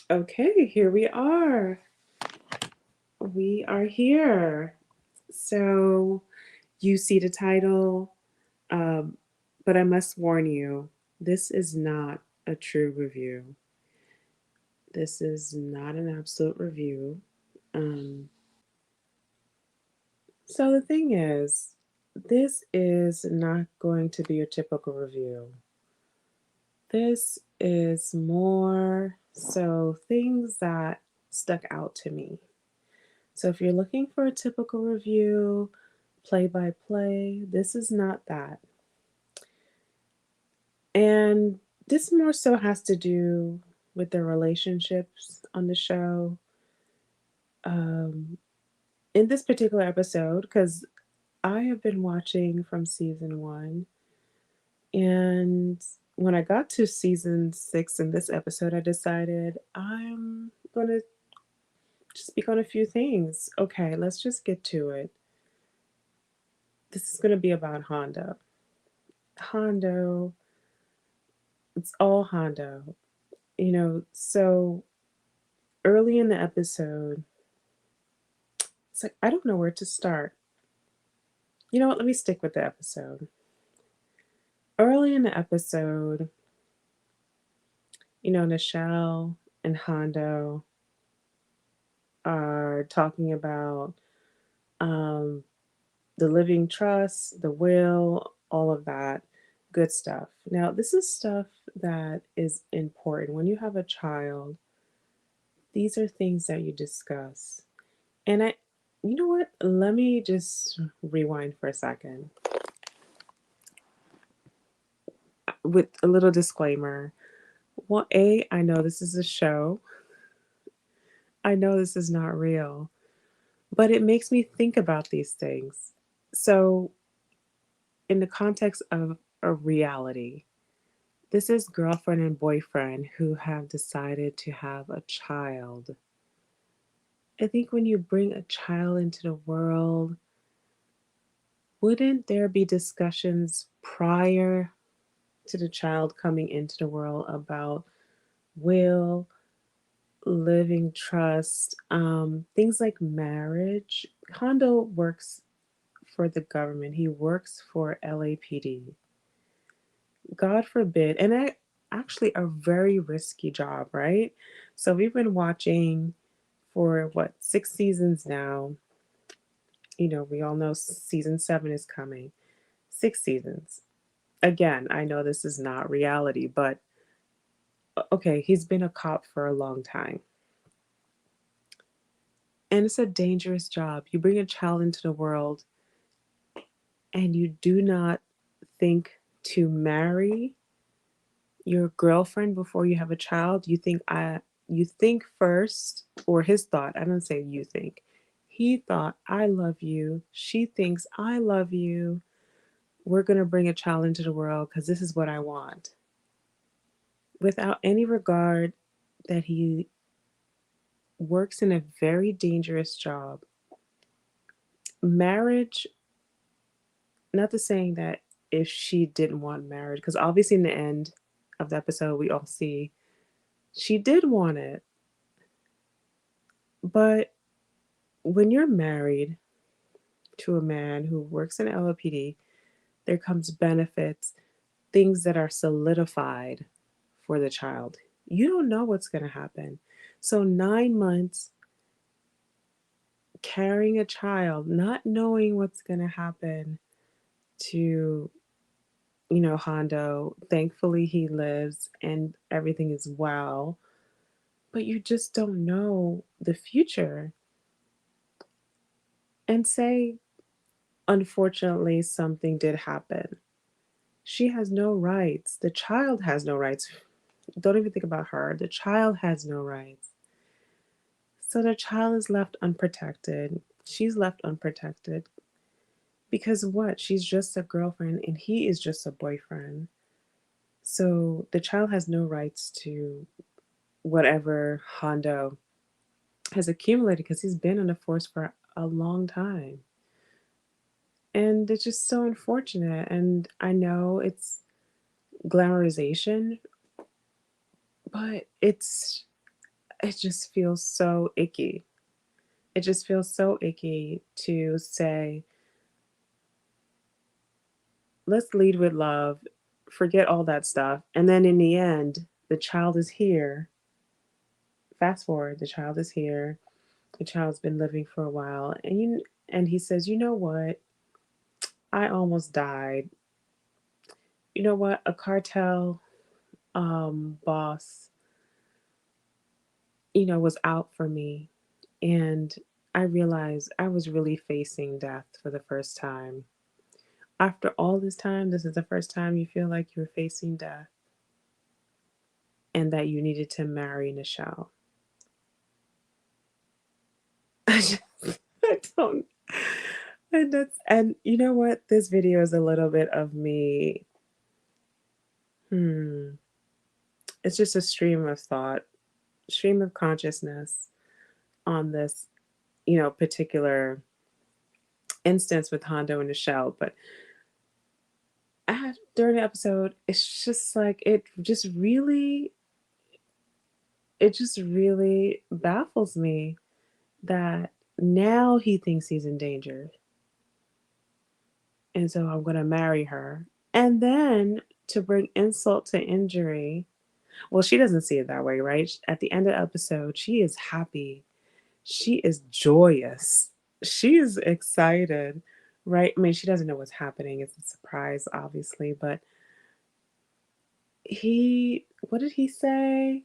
Okay, here we are. We are here. So you see the title, um, but I must warn you, this is not a true review. This is not an absolute review. Um, so the thing is, this is not going to be your typical review. This is more so things that stuck out to me. So if you're looking for a typical review, play by play, this is not that. And this more so has to do with the relationships on the show. Um, in this particular episode, because I have been watching from season one, and when I got to season six in this episode, I decided I'm going to speak on a few things. Okay, let's just get to it. This is going to be about Hondo. Hondo, it's all Hondo. So early in the episode, it's like, I don't know where to start. You know what? Let me stick with the episode. Early in the episode, Nichelle and Hondo are talking about um, the living trust, the will, all of that good stuff. Now, this is stuff that is important. When you have a child, these are things that you discuss. And you know what? Let me just rewind for a second with a little disclaimer. Well, I know this is a show. I know this is not real, but it makes me think about these things. So, in the context of a reality, this is girlfriend and boyfriend who have decided to have a child. I think when you bring a child into the world, wouldn't there be discussions prior to the child coming into the world about will, living trust, things like marriage? Hondo works for the government, he works for LAPD. God forbid, and actually a very risky job, right? So we've been watching for what, 6 seasons now. We all know season seven is coming. 6 seasons. Again, I know this is not reality, but okay, he's been a cop for a long time. And it's a dangerous job. You bring a child into the world and you do not think to marry your girlfriend before you have a child. You think first, or his thought, I don't say you think. He thought, I love you. She thinks, I love you. We're going to bring a child into the world because this is what I want. Without any regard that he works in a very dangerous job. Marriage, not the saying that if she didn't want marriage, because obviously in the end of the episode, we all see she did want it. But when you're married to a man who works in LAPD, there comes benefits, things that are solidified for the child. You don't know what's going to happen. So 9 months carrying a child, not knowing what's going to happen to, Hondo. Thankfully, he lives and everything is well, but you just don't know the future. And say, unfortunately, something did happen. She has no rights. The child has no rights. Don't even think about her. The child has no rights. So the child is left unprotected. She's left unprotected. Because what? She's just a girlfriend and he is just a boyfriend. So the child has no rights to whatever Hondo has accumulated because he's been on the force for a long time. And it's just so unfortunate. And I know it's glamorization, but it's it just feels so icky. It just feels so icky to say, let's lead with love, forget all that stuff. And then in the end, the child is here. Fast forward, the child is here. The child's been living for a while. And he says, you know what? I almost died. You know what? A cartel boss, was out for me. And I realized I was really facing death for the first time. After all this time, this is the first time you feel like you're facing death and that you needed to marry Nichelle. I just, I don't. And you know what? This video is a little bit of me. Hmm. It's just a stream of thought, stream of consciousness on this, particular instance with Hondo and Nichelle. But during the episode, it's just like it just really baffles me that now he thinks he's endangered, and so I'm gonna marry her, and then to bring insult to injury. Well, she doesn't see it that way, right? At the end of the episode, she is happy. She is joyous. She is excited, right? I mean, she doesn't know what's happening. It's a surprise, obviously, but what did he say?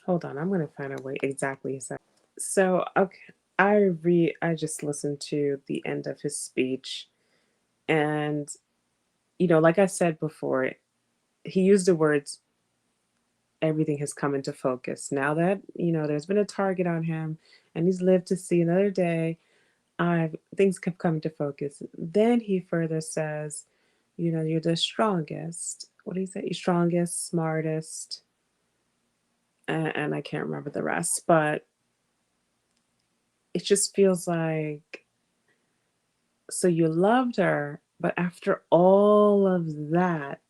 Hold on, I'm going to find out what exactly he said. So, okay, I just listened to the end of his speech, and like I said before, he used the words everything has come into focus. Now that, there's been a target on him and he's lived to see another day, things have come into focus. Then he further says, you're the strongest. What do you say? You're strongest, smartest, and I can't remember the rest, but it just feels like, so you loved her, but after all of that,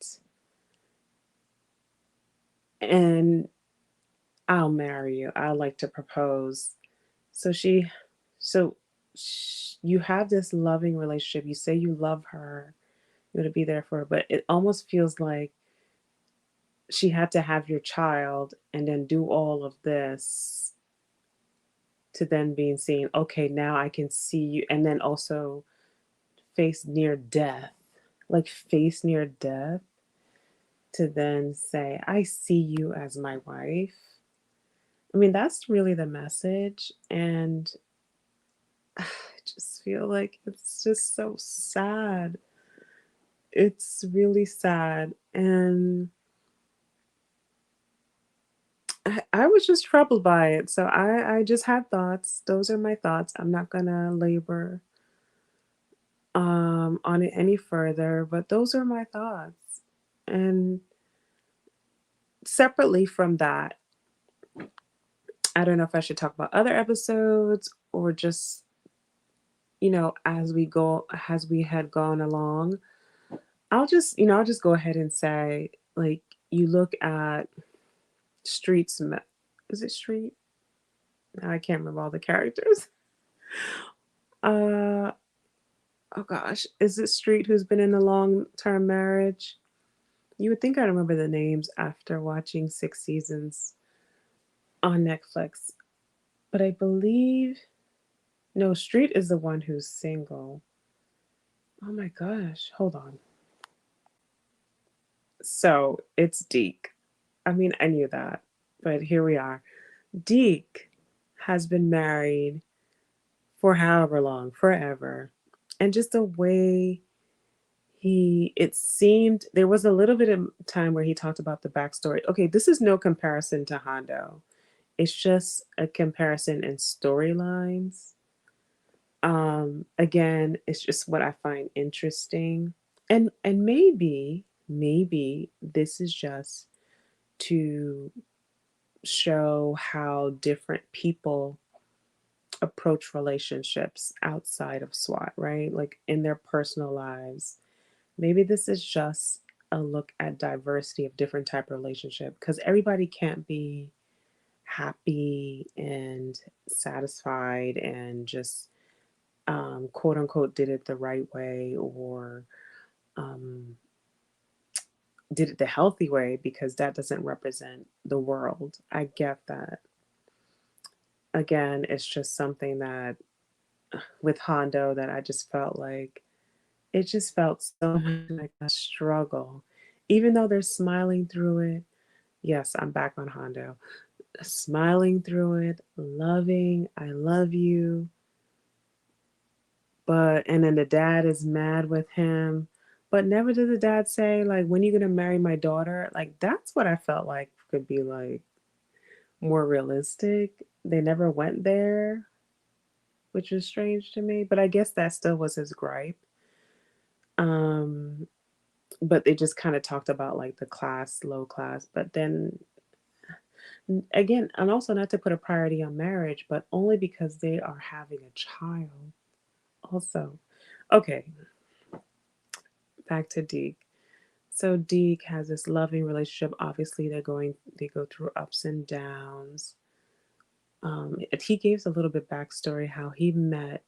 and I'll marry you. I like to propose. So so you have this loving relationship. You say you love her, you're going to be there for her, but it almost feels like she had to have your child and then do all of this to then being seen, okay, now I can see you, and then also face near death, like face near death, to then say, I see you as my wife. I mean, that's really the message. And I just feel like it's just so sad. It's really sad. And I was just troubled by it. So I just had thoughts. Those are my thoughts. I'm not going to labor on it any further, but those are my thoughts. And separately from that, I don't know if I should talk about other episodes or just, as we had gone along. I'll just go ahead and say, like, you look at Street's, is it Street? I can't remember all the characters. Uh, oh gosh, is it Street who's been in a long-term marriage? You would think I remember the names after watching 6 seasons on Netflix, but I believe no, Street is the one who's single. Oh my gosh, hold on. So it's Deke. I mean, I knew that, but here we are. Deke has been married for however long, forever. And just the way it seemed, there was a little bit of time where he talked about the backstory. Okay, this is no comparison to Hondo. It's just a comparison in storylines. Again, it's just what I find interesting. And maybe this is just to show how different people approach relationships outside of S.W.A.T, right? Like in their personal lives. Maybe this is just a look at diversity of different type of relationship because everybody can't be happy and satisfied and just quote unquote did it the right way or um, did it the healthy way because that doesn't represent the world. I get that. Again, it's just something that with Hondo that I just felt like it just felt so much like a struggle. Even though they're smiling through it. Yes, I'm back on Hondo. Smiling through it, loving, I love you. But, and then the dad is mad with him. But never did the dad say, like, when you gonna marry my daughter? Like, that's what I felt like could be like more realistic. They never went there, which was strange to me. But I guess that still was his gripe. Um, but they just kind of talked about like the class, low class. But then again, and also not to put a priority on marriage, but only because they are having a child. Also, okay, back to Deke. So Deke has this loving relationship. Obviously, they go through ups and downs. He gives a little bit backstory how he met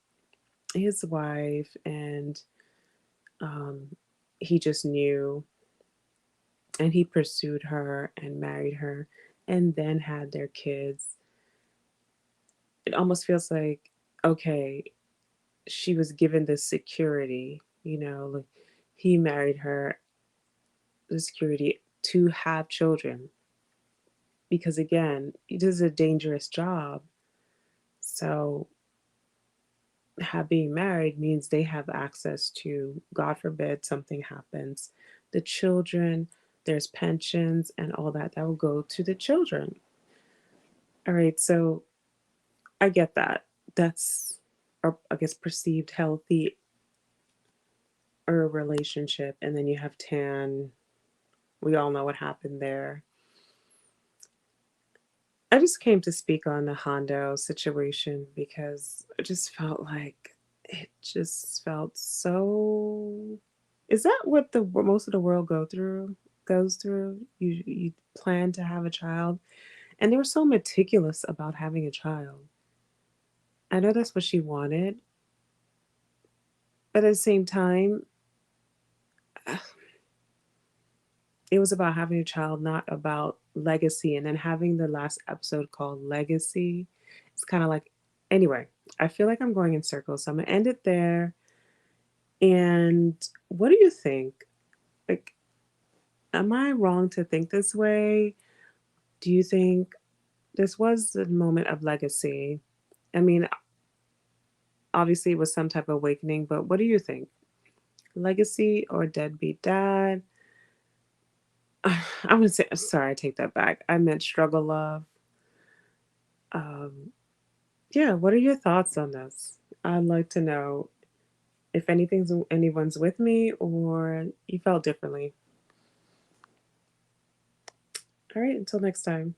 his wife, and um, he just knew, and he pursued her and married her, and then had their kids. It almost feels like, okay, she was given this security, like he married her, the security to have children. Because again, it is a dangerous job. So being married means they have access to, God forbid, something happens, the children, there's pensions and all that that will go to the children. All right, so I get that. That's, or I guess, perceived healthy or relationship. And then you have Tan. We all know what happened there. I just came to speak on the Hondo situation because I just felt like it just felt so. Is that what the most of the world goes through? You plan to have a child, and they were so meticulous about having a child. I know that's what she wanted, but at the same time, it was about having a child, not about legacy. And then having the last episode called Legacy, it's kind of like, anyway, I feel like I'm going in circles. So I'm going to end it there. And what do you think? Like, am I wrong to think this way? Do you think this was a moment of legacy? I mean, obviously it was some type of awakening, but what do you think? Legacy or deadbeat dad? I'm gonna say, sorry, I take that back. I meant struggle love. Um, Yeah, what are your thoughts on this? I'd like to know if anyone's with me or you felt differently. All right, until next time.